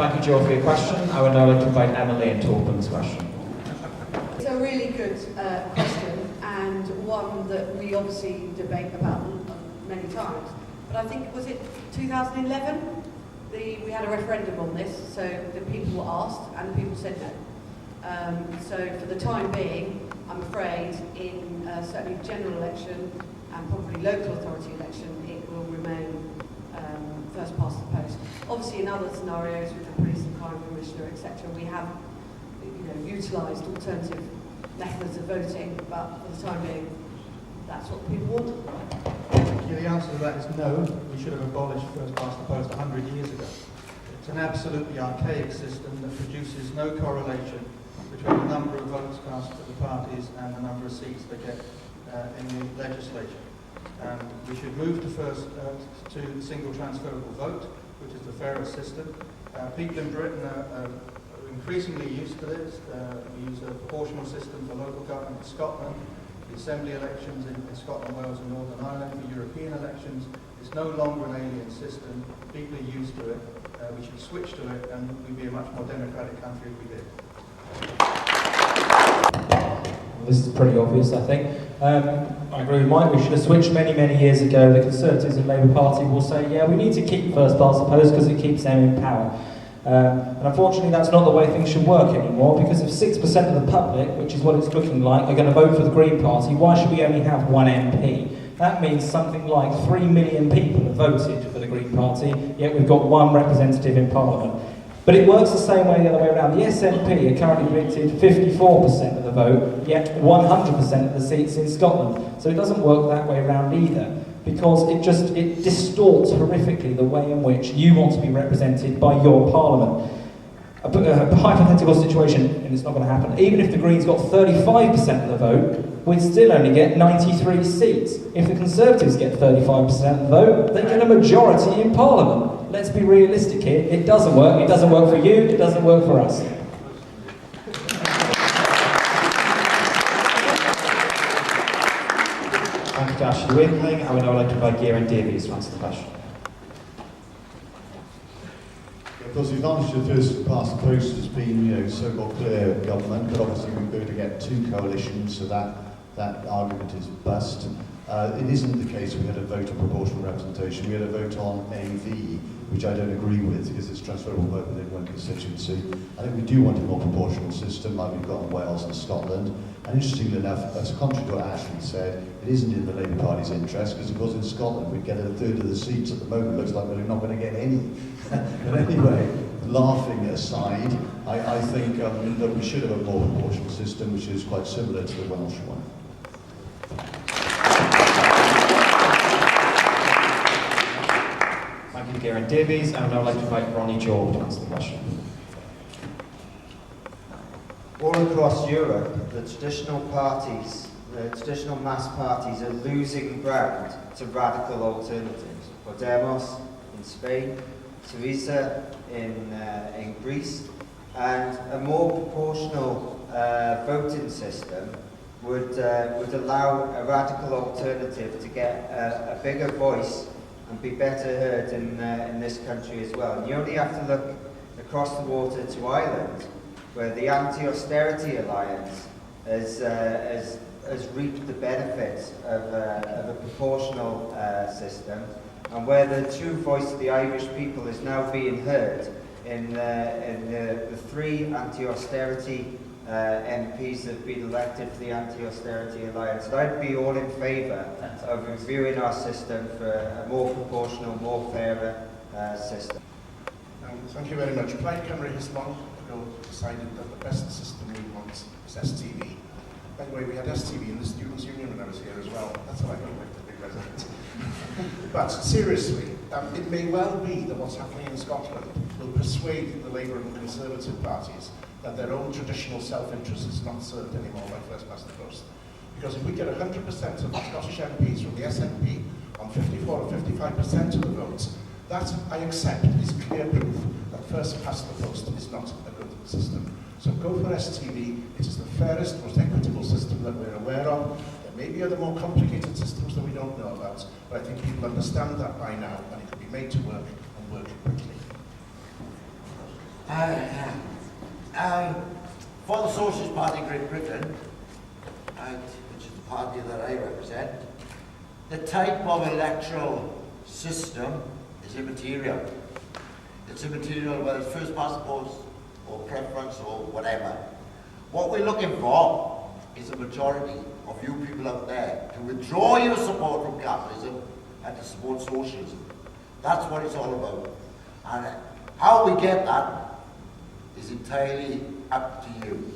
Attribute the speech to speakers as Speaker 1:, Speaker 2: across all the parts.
Speaker 1: Thank you, Joe, for your question. I would now like to invite Emily into Auckland's question.
Speaker 2: It's a really good question, and one that we obviously debate about many times. But I think, was it 2011? We had a referendum on this, so the people were asked, and the people said no. So for the time being, I'm afraid, in certainly general election and probably local authority election, it will remain first past the post. Obviously, in other scenarios with the police and crime commissioner, etc., we have, utilised alternative methods of voting, but for the time being, that's what people want.
Speaker 3: Yeah, the answer to that is no. We should have abolished first past the post 100 years ago. It's an absolutely archaic system that produces no correlation between the number of votes cast for the parties and the number of seats they get in the legislature. We should move to the single transferable vote, which is the fairest system. People in Britain are increasingly used to this. We use a proportional system for local government in Scotland, the assembly elections in Scotland, Wales and Northern Ireland. For European elections, it's no longer an alien system. People are used to it. We should switch to it, and we'd be a much more democratic country if we did.
Speaker 1: This is pretty obvious, I think. I agree with Mike, we should have switched many, many years ago. The Conservatives and Labour Party will say, yeah, we need to keep first past the post because it keeps them in power. And unfortunately, that's not the way things should work anymore, because if 6% of the public, which is what it's looking like, are going to vote for the Green Party, why should we only have one MP? That means something like 3 million people have voted for the Green Party, yet we've got one representative in Parliament. But it works the same way the other way around. The SNP are currently predicted 54% of the vote, yet 100% of the seats in Scotland. So it doesn't work that way around either, because it distorts horrifically the way in which you want to be represented by your Parliament. A hypothetical situation, and it's not going to happen, even if the Greens got 35% of the vote, we'd still only get 93 seats. If the Conservatives get 35% of the vote, they get a majority in Parliament. Let's be realistic here. It doesn't work. It doesn't work for you. It doesn't work for us. Thank you to Ashley Wakeling. I would now like to invite Geraint Davies to answer the question.
Speaker 4: Of course, the advantage of first past the post has been, so-called clear government, but obviously we're going to get two coalitions, so that argument is bust. It isn't the case we had a vote on proportional representation. We had a vote on AV, which I don't agree with because it's transferable vote within one constituency. I think we do want a more proportional system like we've got in Wales and Scotland. And interestingly enough, as contrary to what Ashley said, it isn't in the Labour Party's interest because, of course, in Scotland we'd get a third of the seats. At the moment, it looks like we're not going to get any. But anyway, laughing aside, I think that we should have a more proportional system, which is quite similar to the Welsh one.
Speaker 1: Thank you to Geraint Davies. I would now like to invite Ronnie Job to answer the question.
Speaker 5: All across Europe, the traditional mass parties are losing ground to radical alternatives. Podemos in Spain, Syriza in Greece, and a more proportional voting system would allow a radical alternative to get a bigger voice and be better heard in this country as well. And you only have to look across the water to Ireland, where the anti-austerity alliance has reaped the benefits of a proportional system, and where the true voice of the Irish people is now being heard in the three anti-austerity MPs that have been elected for the anti-austerity alliance. And I'd be all in favour of reviewing our system for a more proportional, more fairer system.
Speaker 6: Thank you very much. Plaid Cymru has long ago decided that the best system we want is STV. By the way, we had STV in the Students' Union when I was here as well. That's how I got elected big president. But seriously, it may well be that what's happening in Scotland will persuade the Labour and Conservative parties that their own traditional self-interest is not served anymore by first past the post. Because if we get 100% of the Scottish MPs from the SNP on 54 or 55% of the votes, that, I accept, is clear proof that first past the post is not a good system. So go for STV. It is the fairest, most equitable system that we're aware of. There may be other more complicated systems that we don't know about, but I think people understand that by now, and it can be made to work and work quickly.
Speaker 7: For the Socialist Party of Great Britain, which is the party that I represent, the type of electoral system is immaterial. It's immaterial whether it's first past the post or preference or whatever. What we're looking for is a majority of you people out there to withdraw your support from capitalism and to support socialism. That's what it's all about. And how we get that is entirely up to you.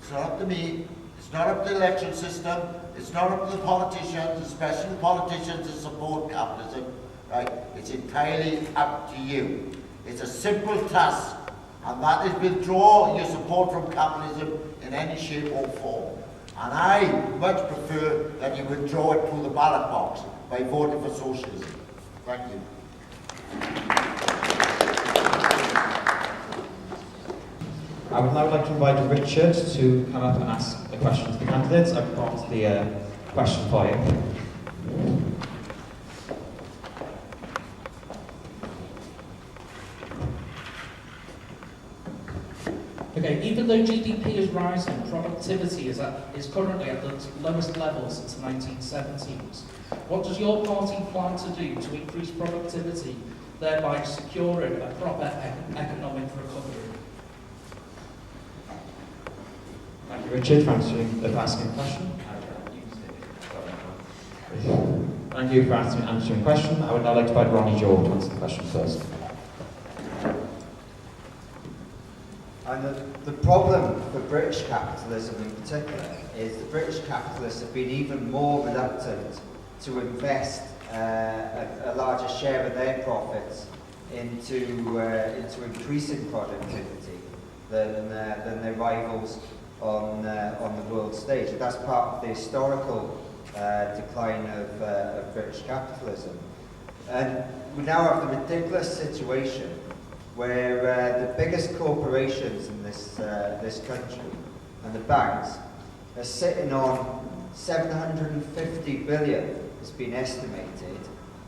Speaker 7: It's not up to me, it's not up to the election system, it's not up to the politicians, especially the politicians that support capitalism, right? It's entirely up to you. It's a simple task, and that is withdraw your support from capitalism in any shape or form. And I much prefer that you withdraw it through the ballot box by voting for socialism. Thank you.
Speaker 1: I would now like to invite Richard to come up and ask a question to the candidates. I've got the question for you.
Speaker 8: Okay, even though GDP is rising, productivity is currently at the lowest levels since the 1970s. What does your party plan to do to increase productivity, thereby securing a proper economic recovery?
Speaker 1: Thank you, Richard, for asking the question. Thank you for answering the question. I would now like to invite Ronnie Joe to answer the question first.
Speaker 5: And the problem for British capitalism in particular is the British capitalists have been even more reluctant to invest a larger share of their profits into increasing productivity than their rivals on the world stage. And that's part of the historical decline of British capitalism. And we now have the ridiculous situation where the biggest corporations in this country and the banks are sitting on 750 billion, it's been estimated,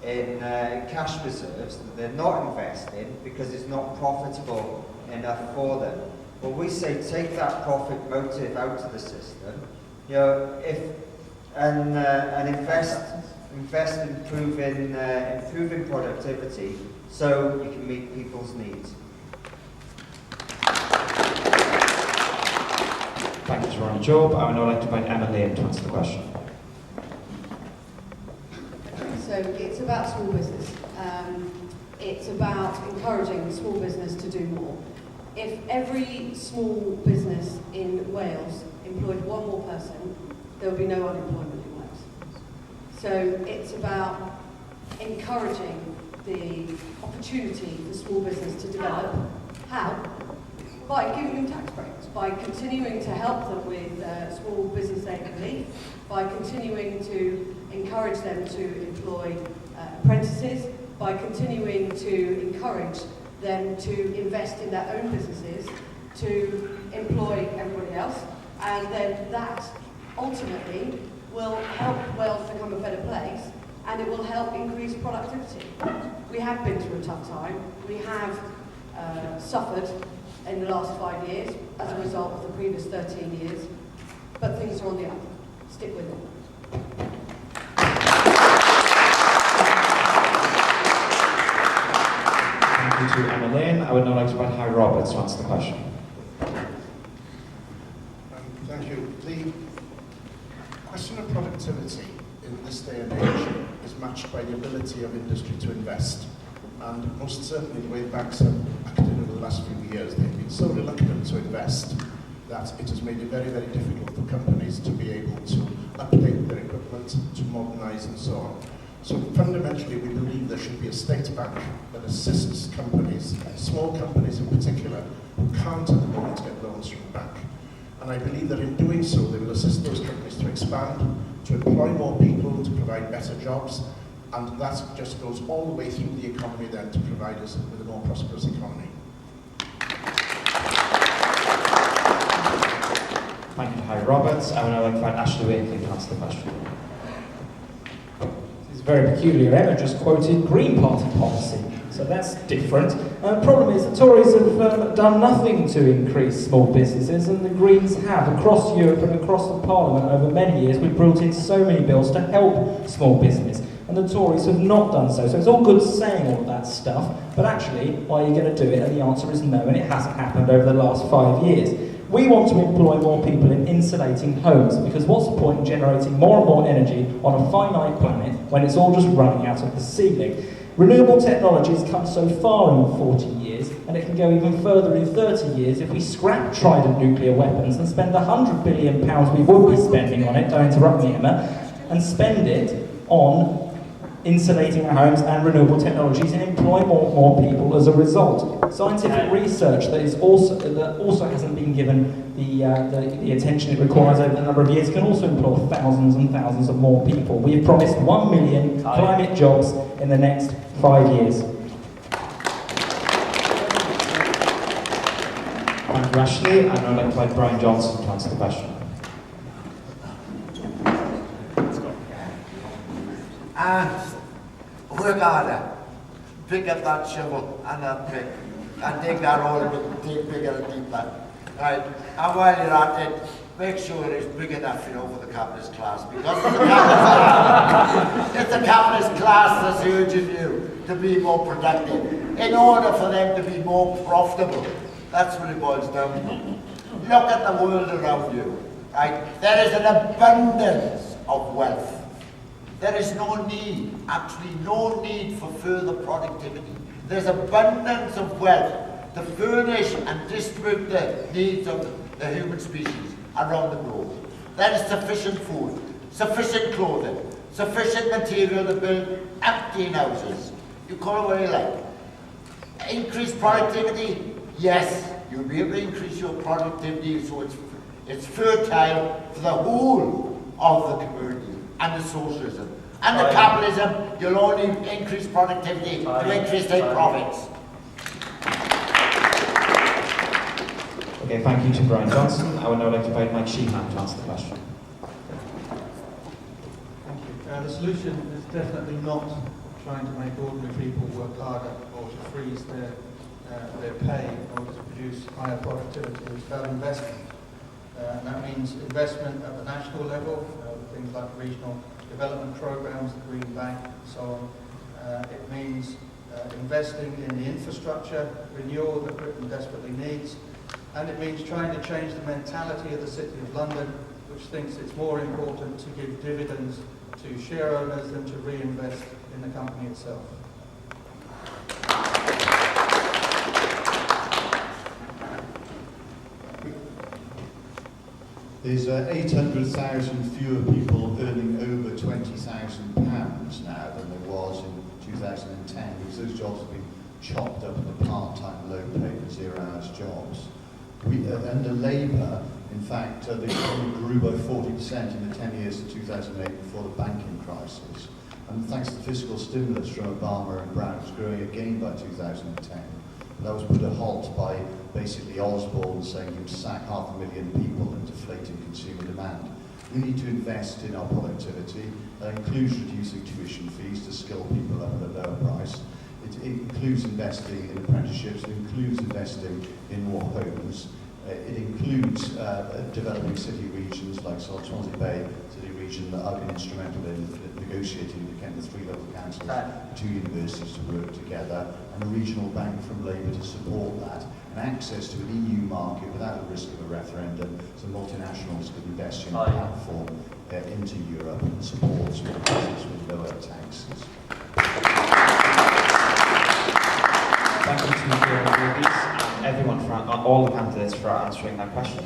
Speaker 5: in cash reserves that they're not investing because it's not profitable enough for them. Well, we say take that profit motive out of the system, you know, and invest in improving productivity so you can meet people's needs.
Speaker 1: Thank you to Ronnie Job. I would now like to invite Emma Lane to answer the question.
Speaker 2: So it's about small business. It's about encouraging small business to do more. If every small business in Wales employed one more person, there would be no unemployment in Wales. So it's about encouraging the opportunity for small business to develop. How? By giving them tax breaks, by continuing to help them with small business aid relief, by continuing to encourage them to employ apprentices, by continuing to encourage them to invest in their own businesses, to employ everybody else, and then that ultimately will help Wales become a better place, and it will help increase productivity. We have been through a tough time. We have suffered in the last 5 years as a result of the previous 13 years, but things are on the up. Stick with it.
Speaker 1: Thank you to Emma Lane. I would now like to invite Harry Roberts to answer the question.
Speaker 6: Thank you. The question of productivity in this day and age is matched by the ability of industry to invest. And most certainly the way banks have acted over the last few years, they've been so reluctant to invest that it has made it very, very difficult for companies to be able to update their equipment, to modernise and so on. So fundamentally we believe there should be a state bank that assists companies, small companies in particular, who can't at the moment get loans from the bank. And I believe that in doing so they will assist those companies to expand, to employ more people, to provide better jobs, and that just goes all the way through the economy then to provide us with a more prosperous economy.
Speaker 1: Thank you to Harry Roberts. I would now like to invite Ashley Wakely to answer the question.
Speaker 9: It's very peculiar. Emma just quoted Green Party policy. So
Speaker 1: So that's different. The problem is the Tories have done nothing to increase small businesses, and the Greens have. Across Europe and across the Parliament over many years, we've brought in so many bills to help small business, and the Tories have not done so. So it's all good saying all of that stuff, but actually, are you going to do it? And the answer is no, and it hasn't happened over the last 5 years. We want to employ more people in insulating homes, because what's the point in generating more and more energy on a finite planet when it's all just running out of the ceiling? Renewable technology has come so far in 40 years, and it can go even further in 30 years if we scrap Trident nuclear weapons and spend the £100 billion we would be spending on it, don't interrupt me, Emma, and spend it on insulating our homes and renewable technologies and employ more people as a result. Scientific research that also hasn't been given the attention it requires over a number of years can also employ thousands and thousands of more people. We have promised 1 million climate jobs in the next 5 years.
Speaker 9: Thank you, Ashley, and I'd like to invite Brian Johnson to answer the question.
Speaker 7: Work harder. Pick up that shovel and that pick and dig that hole a bit bigger and deeper. Right? And while you're at it, make sure it's big enough, for the capitalist class. Because it's the capitalist class that's urging you to be more productive in order for them to be more profitable. That's what it boils down to. Look at the world around you. Right? There is an abundance of wealth. There is no need, actually no need for further productivity. There's abundance of wealth to furnish and distribute the needs of the human species around the globe. There is sufficient food, sufficient clothing, sufficient material to build empty houses. You call it what you like. Increase productivity? Yes, you'll be able to increase your productivity so it's fertile for the whole of the community. And the socialism. And the capitalism, you'll only increase productivity to increase their profits.
Speaker 9: Okay, thank you to Brian Johnson. I would now like to invite Mike Sheehan to answer the question.
Speaker 3: Thank you. The solution is definitely not trying to make ordinary people work harder or to freeze their pay in order to produce higher productivity. It's about investment. And that means investment at the national level, things like regional development programs, the Green Bank, and so on. It means investing in the infrastructure renewal that Britain desperately needs. And it means trying to change the mentality of the City of London, which thinks it's more important to give dividends to share owners than to reinvest in the company itself.
Speaker 4: There's 800,000 fewer people earning over £20,000 now than there was in 2010, because those jobs have been chopped up into part-time, low-paid and zero-hours jobs. Under Labour, in fact, they only grew by 40% in the 10 years to 2008 before the banking crisis. And thanks to the fiscal stimulus from Obama and Brown, it was growing again by 2010. But that was put a halt by basically Osborne saying he would sack 500,000 people and deflating consumer demand. We need to invest in our productivity. That includes reducing tuition fees to skill people at a lower price. It includes investing in apprenticeships. It includes investing in more homes. It includes developing city regions like Swansea Bay city region that I've been instrumental in negotiating to get the 3 local councils, 2 universities to work together, and a regional bank from Labour to support that, and access to an EU market without the risk of a referendum, so multinationals could invest in a platform into Europe and support small business with lower taxes.
Speaker 9: Thank you to everyone, all the candidates for answering that question.